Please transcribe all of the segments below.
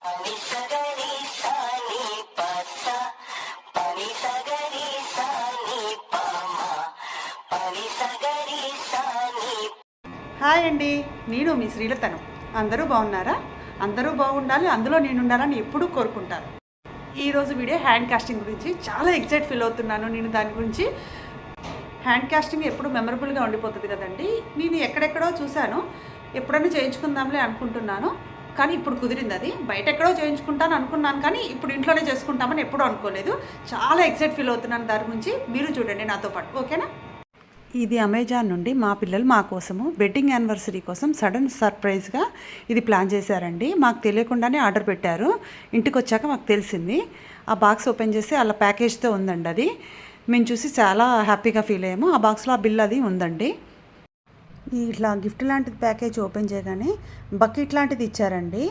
పని సగరి సాని పస పని సగరి సాని పమ పని సగరి సాని. హాయ్ అండి, నేను మీ శ్రీలతను. అందరూ బాగున్నారా? అందరూ బాగుండాలి, అందులో నేను ఉండాలని ఎప్పుడూ కోరుకుంటాను. ఈరోజు వీడియో హ్యాండ్ కాస్టింగ్ గురించి. చాలా ఎక్సైట్ ఫీల్ అవుతున్నాను నేను దాని గురించి. హ్యాండ్ కాస్టింగ్ ఎప్పుడు మెమరబుల్గా ఉండిపోతుంది కదండి. నేను ఎక్కడెక్కడో చూశాను, ఎప్పుడైనా చేయించుకుందాంలే అనుకుంటున్నాను, కానీ ఇప్పుడు కుదిరింది. అది బయట ఎక్కడో చేయించుకుంటాను అనుకున్నాను, కానీ ఇప్పుడు ఇంట్లోనే చేసుకుంటామని ఎప్పుడూ అనుకోలేదు. చాలా ఎక్సైట్ ఫీల్ అవుతున్నాను దాని గురించి. మీరు చూడండి నాతో పాటు, ఓకేనా? ఇది అమెజాన్ నుండి మా పిల్లలు మా కోసము వెడ్డింగ్ యానివర్సరీ కోసం సడన్ సర్ప్రైజ్గా ఇది ప్లాన్ చేశారండి. మాకు తెలియకుండానే ఆర్డర్ పెట్టారు. ఇంటికి వచ్చాక మాకు తెలిసింది. ఆ బాక్స్ ఓపెన్ చేసి అలా ప్యాకేజ్తో ఉందండి. అది మేము చూసి చాలా హ్యాపీగా ఫీల్ అయ్యాము. ఆ బాక్స్లో ఆ బిల్ అది ఉందండి. ఇట్లా గిఫ్ట్ లాంటిది ప్యాకేజ్ ఓపెన్ చేయగానే బకెట్ లాంటిది ఇచ్చారండి.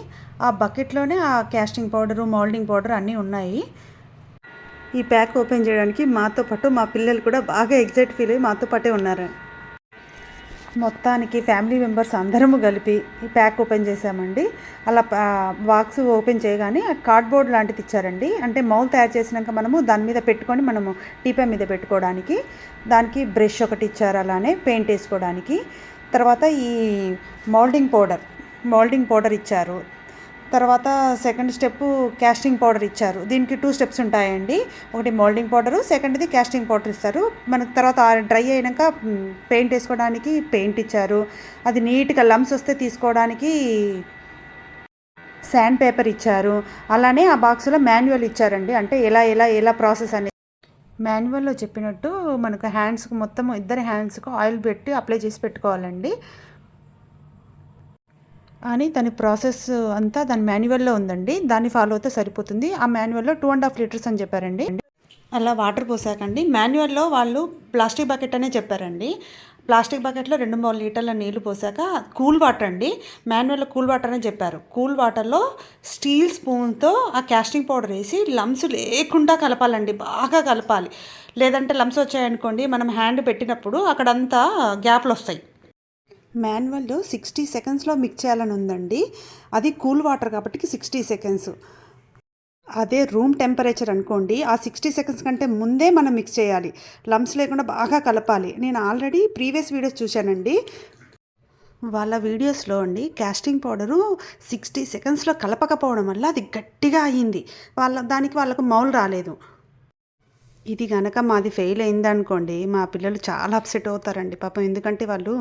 ఆ బకెట్లోనే ఆ కాస్టింగ్ పౌడరు, మౌల్డింగ్ పౌడర్ అన్నీ ఉన్నాయి. ఈ ప్యాక్ ఓపెన్ చేయడానికి మాతో పాటు మా పిల్లలు కూడా బాగా ఎగ్జైట్ ఫీల్ అయ్యి మాతో పాటే ఉన్నారు. మొత్తానికి ఫ్యామిలీ మెంబర్స్ అందరము కలిపి ఈ ప్యాక్ ఓపెన్ చేసామండి. అలా బాక్స్ ఓపెన్ చేయగానే కార్డ్బోర్డ్ లాంటిది ఇచ్చారండి. అంటే మౌల్ తయారు చేసినాక మనము దాని మీద పెట్టుకొని మనము టీపై మీద పెట్టుకోవడానికి, దానికి బ్రష్ ఒకటి ఇచ్చారు, అలానే పెయింట్ వేసుకోవడానికి. తర్వాత ఈ మౌల్డింగ్ పౌడర్ ఇచ్చారు. తర్వాత సెకండ్ స్టెప్ కాస్టింగ్ పౌడర్ ఇచ్చారు. దీనికి 2 స్టెప్స్ ఉంటాయండి. ఒకటి మౌల్డింగ్ పౌడరు, సెకండ్ది కాస్టింగ్ పౌడర్ ఇస్తారు. మనకు తర్వాత డ్రై అయినాక పెయింట్ వేసుకోవడానికి పెయింట్ ఇచ్చారు. అది నీట్గా లమ్స్ వస్తే తీసుకోవడానికి శాండ్ పేపర్ ఇచ్చారు. అలానే ఆ బాక్స్లో మాన్యువల్ ఇచ్చారండి. అంటే ఎలా ప్రాసెస్ అనేది మాన్యువల్లో చెప్పినట్టు మనకు హ్యాండ్స్కి మొత్తం ఇద్దరి హ్యాండ్స్కు ఆయిల్ పెట్టి అప్లై చేసి పెట్టుకోవాలండి అని దాని ప్రాసెస్ అంతా దాని మాన్యువల్లో ఉందండి. దాన్ని ఫాలో అయితే సరిపోతుంది. ఆ మాన్యువల్లో 2.5 లీటర్స్ అని చెప్పారండి. అలా వాటర్ పోసాకండి. మాన్యువల్లో వాళ్ళు ప్లాస్టిక్ బకెట్ అనే చెప్పారండి. ప్లాస్టిక్ బకెట్లో 2-3 లీటర్ల నీళ్లు పోసాక కూల్ వాటర్ అండి. మాన్యువల్లో కూల్ వాటర్ అని చెప్పారు. కూల్ వాటర్లో స్టీల్ స్పూన్తో ఆ కాస్టింగ్ పౌడర్ వేసి లమ్స్ లేకుండా కలపాలండి. బాగా కలపాలి. లేదంటే లమ్స్ వచ్చాయనుకోండి, మనం హ్యాండ్ పెట్టినప్పుడు అక్కడంతా గ్యాప్లు వస్తాయి. మాన్యువల్లో 60 సెకండ్స్లో మిక్స్ చేయాలని ఉందండి. అది కూల్ వాటర్ కాబట్టి 60 సెకండ్స్. అదే రూమ్ టెంపరేచర్ అనుకోండి, ఆ 60 సెకండ్స్ కంటే ముందే మనం మిక్స్ చేయాలి. లమ్స్ లేకుండా బాగా కలపాలి. నేను ఆల్రెడీ ప్రీవియస్ వీడియోస్ చూశానండి. వాళ్ళ వీడియోస్లో అండి కాస్టింగ్ పౌడరు 60 సెకండ్స్లో కలపకపోవడం వల్ల అది గట్టిగా అయ్యింది. వాళ్ళకు మౌల్ రాలేదు. ఇది కనుక మాది ఫెయిల్ అయిందనుకోండి, మా పిల్లలు చాలా అప్సెట్ అవుతారండి పాపం. ఎందుకంటే వాళ్ళు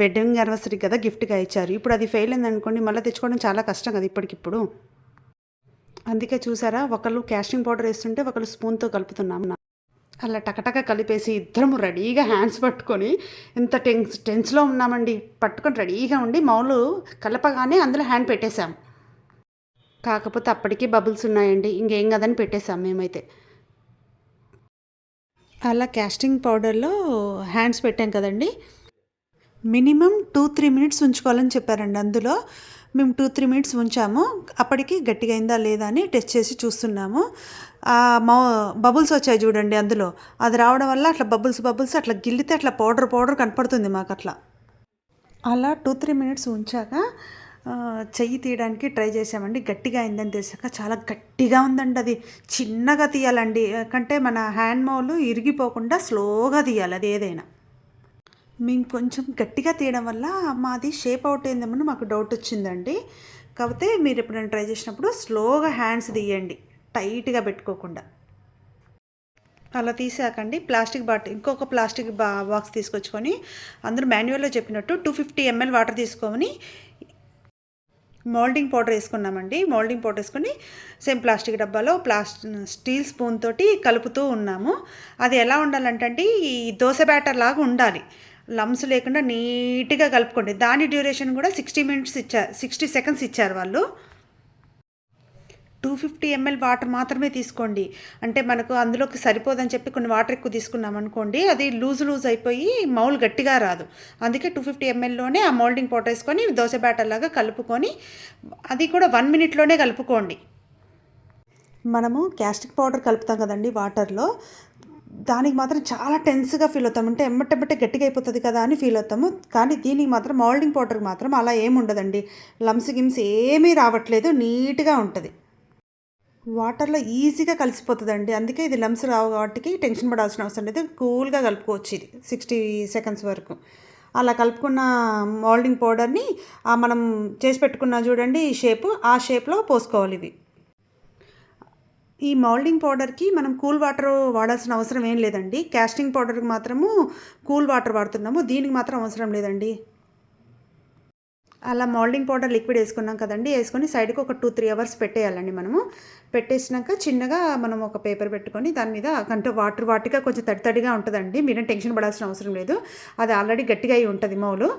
వెడ్డింగ్ యానివర్సరీ కదా గిఫ్ట్గా ఇచ్చారు. ఇప్పుడు అది ఫెయిల్ అయిందనుకోండి, మళ్ళీ తెచ్చుకోవడం చాలా కష్టం కదా ఇప్పటికిప్పుడు. అందుకే చూసారా, ఒకళ్ళు కాస్టింగ్ పౌడర్ వేస్తుంటే ఒకళ్ళు స్పూన్తో కలుపుతున్నాము. అలా టకటక కలిపేసి ఇద్దరము రెడీగా హ్యాండ్స్ పట్టుకొని ఎంత టెన్స్లో ఉన్నామండి. పట్టుకొని రెడీగా ఉండి మౌలు కలపగానే అందులో హ్యాండ్ పెట్టేశాం. కాకపోతే అప్పటికీ బబుల్స్ ఉన్నాయండి. ఇంకేం కదని పెట్టేశాం మేమైతే. అలా కాస్టింగ్ పౌడర్లో హ్యాండ్స్ పెట్టాం కదండి, మినిమం 2-3 మినిట్స్ ఉంచుకోవాలని చెప్పారండి. అందులో మేము 2-3 మినిట్స్ ఉంచాము. అప్పటికి గట్టిగా అయిందా లేదా అని టెస్ట్ చేసి చూస్తున్నాము. బబుల్స్ వచ్చాయి చూడండి అందులో. అది రావడం వల్ల అట్లా బబుల్స్ అట్లా గిల్లితే అట్లా పౌడర్ కనపడుతుంది మాకు. అలా 2-3 మినిట్స్ ఉంచాక చెయ్యి తీయడానికి ట్రై చేసామండి. గట్టిగా అయిందని తెలిసాక చాలా గట్టిగా ఉందండి. అది చిన్నగా తీయాలండి, కంటే మన హ్యాండ్ మౌలు ఇరిగిపోకుండా స్లోగా తీయాలి అది ఏదైనా. మేము కొంచెం గట్టిగా తీయడం వల్ల మాది షేప్ అవుట్ అయిందేమో మాకు డౌట్ వచ్చిందండి. కాకపోతే మీరు ఎప్పుడైనా ట్రై చేసినప్పుడు స్లోగా హ్యాండ్స్ తీయండి, టైట్గా పెట్టుకోకుండా. అలా తీసాకండి ఇంకొక ప్లాస్టిక్ బాక్స్ తీసుకొచ్చుకొని అందరూ మాన్యువల్లో చెప్పినట్టు 250 ml వాటర్ తీసుకొని మౌల్డింగ్ పౌడర్ వేసుకున్నామండి. మౌల్డింగ్ పౌడర్ వేసుకొని సేమ్ ప్లాస్టిక్ డబ్బాలో స్టీల్ స్పూన్ తోటి కలుపుతూ ఉన్నాము. అది ఎలా ఉండాలంటే ఈ దోశ బ్యాటర్ లాగా ఉండాలి. లమ్స్ లేకుండా నీట్గా కలుపుకోండి. దాని డ్యూరేషన్ కూడా 60 సెకండ్స్ ఇచ్చారు వాళ్ళు. 250 ml వాటర్ మాత్రమే తీసుకోండి. అంటే మనకు అందులోకి సరిపోదని చెప్పి కొన్ని వాటర్ ఎక్కువ తీసుకున్నాం అనుకోండి, అది లూజ్ అయిపోయి మౌల్ గట్టిగా రాదు. అందుకే 250 mlలోనే ఆ మౌల్డింగ్ పౌడర్ వేసుకొని దోశ బ్యాటర్ లాగా కలుపుకొని, అది కూడా 1 మినిట్లోనే కలుపుకోండి. మనము కాస్టిక్ పౌడర్ కలుపుతాం కదండి వాటర్లో, దానికి మాత్రం చాలా టెన్స్గా ఫీల్ అవుతాము. అంటే ఎమ్మటెమ్మటే గట్టిగా అయిపోతుంది కదా అని ఫీల్ అవుతాము. కానీ దీనికి మాత్రం మౌల్డింగ్ పౌడర్కి మాత్రం అలా ఏమి ఉండదండి. లమ్స్ గిమ్స్ ఏమీ రావట్లేదు, నీట్గా ఉంటుంది. వాటర్లో ఈజీగా కలిసిపోతుందండి. అందుకే ఇది లమ్స్ రావు కాబట్టి టెన్షన్ పడాల్సిన అవసరం లేదు. కూల్గా కలుపుకోవచ్చు ఇది 60 సెకండ్స్ వరకు. అలా కలుపుకున్న మౌల్డింగ్ పౌడర్ని మనం చేసి పెట్టుకున్న చూడండి ఈ షేపు, ఆ షేప్లో పోసుకోవాలి ఇవి. ఈ మౌల్డింగ్ పౌడర్కి మనం కూల్ వాటర్ వాడాల్సిన అవసరం ఏం లేదండి. క్యాస్టింగ్ పౌడర్కి మాత్రము కూల్ వాటర్ వాడుతున్నాము, దీనికి మాత్రం అవసరం లేదండి. అలా మౌల్డింగ్ పౌడర్ లిక్విడ్ వేసుకున్నాం కదండి, వేసుకొని సైడ్కి ఒక 2-3 అవర్స్ పెట్టేయాలండి. మనము పెట్టేసినాక చిన్నగా మనం ఒక పేపర్ పెట్టుకొని దాని మీద కంటే వాటిగా కొంచెం తడిగా ఉంటుందండి. మీరేం టెన్షన్ పడాల్సిన అవసరం లేదు, అది ఆల్రెడీ గట్టిగా అయి ఉంటుంది మౌలు.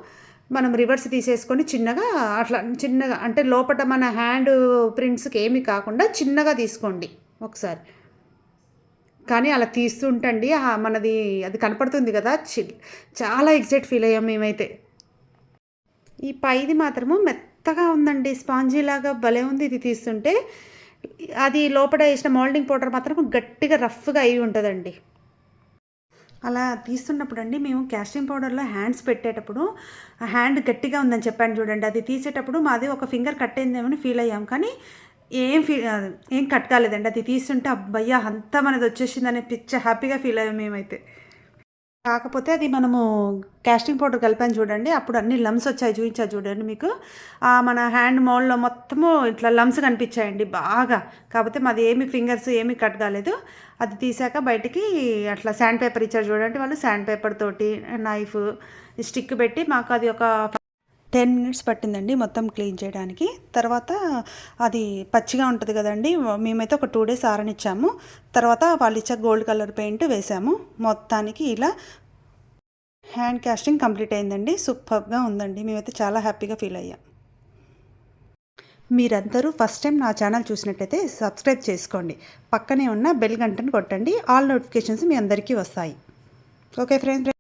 మనం రివర్స్ తీసేసుకొని చిన్నగా అట్లా చిన్నగా అంటే లోపల మన హ్యాండ్ ప్రింట్స్కి ఏమీ కాకుండా చిన్నగా తీసుకోండి ఒకసారి. కానీ అలా తీస్తుంటండి మనది అది కనపడుతుంది కదా, చాలా ఎగ్జైట్ ఫీల్ అయ్యాం మేమైతే. ఈ పైది మాత్రము మెత్తగా ఉందండి, స్పాంజీ లాగా భలే ఉంది ఇది తీస్తుంటే. అది లోపల వేసిన మౌల్డింగ్ పౌడర్ మాత్రం గట్టిగా రఫ్గా అయి ఉంటుందండి. అలా తీస్తున్నప్పుడు అండి మేము క్యాస్టింగ్ పౌడర్లో హ్యాండ్స్ పెట్టేటప్పుడు హ్యాండ్ గట్టిగా ఉందని చెప్పాను చూడండి, అది తీసేటప్పుడు మాది ఒక ఫింగర్ కట్ అయిందేమని ఫీల్ అయ్యాం. కానీ ఏం కట్ కాలేదండి. అది తీస్తుంటే అబ్బయ్యా అంతా మనది వచ్చేసిందని హ్యాపీగా ఫీల్ అయ్యాం మేమైతే. కాకపోతే అది మనము క్యాస్టింగ్ పౌడర్ కలిపాను చూడండి, అప్పుడు అన్ని లమ్స్ వచ్చాయి, చూపించా చూడండి మీకు. మన హ్యాండ్ మౌల్డ్లో మొత్తము ఇట్లా లమ్స్ కనిపించాయండి బాగా. కాకపోతే మాది ఫింగర్స్ ఏమీ కట్ కాలేదు. అది తీసాక బయటికి అట్లా శాండ్ పేపర్ ఇచ్చారు చూడండి వాళ్ళు, శాండ్ పేపర్ తోటి నైఫ్ స్టిక్ పెట్టి మాకు అది ఒక 10 minutes పట్టిందండి మొత్తం క్లీన్ చేయడానికి. తర్వాత అది పచ్చిగా ఉంటుంది కదండి, మేమైతే ఒక 2 days ఆరనిచ్చాము. తర్వాత వాళ్ళు ఇచ్చే గోల్డ్ కలర్ పెయింట్ వేసాము. మొత్తానికి ఇలా హ్యాండ్ క్యాస్టింగ్ కంప్లీట్ అయిందండి. సూపర్గా ఉందండి, మేమైతే చాలా హ్యాపీగా ఫీల్ అయ్యాం. మీరందరూ ఫస్ట్ టైం నా ఛానల్ చూసినట్టయితే సబ్స్క్రైబ్ చేసుకోండి, పక్కనే ఉన్న బెల్ గంటను కొట్టండి, ఆల్ నోటిఫికేషన్స్ మీ అందరికీ వస్తాయి. Okay friends.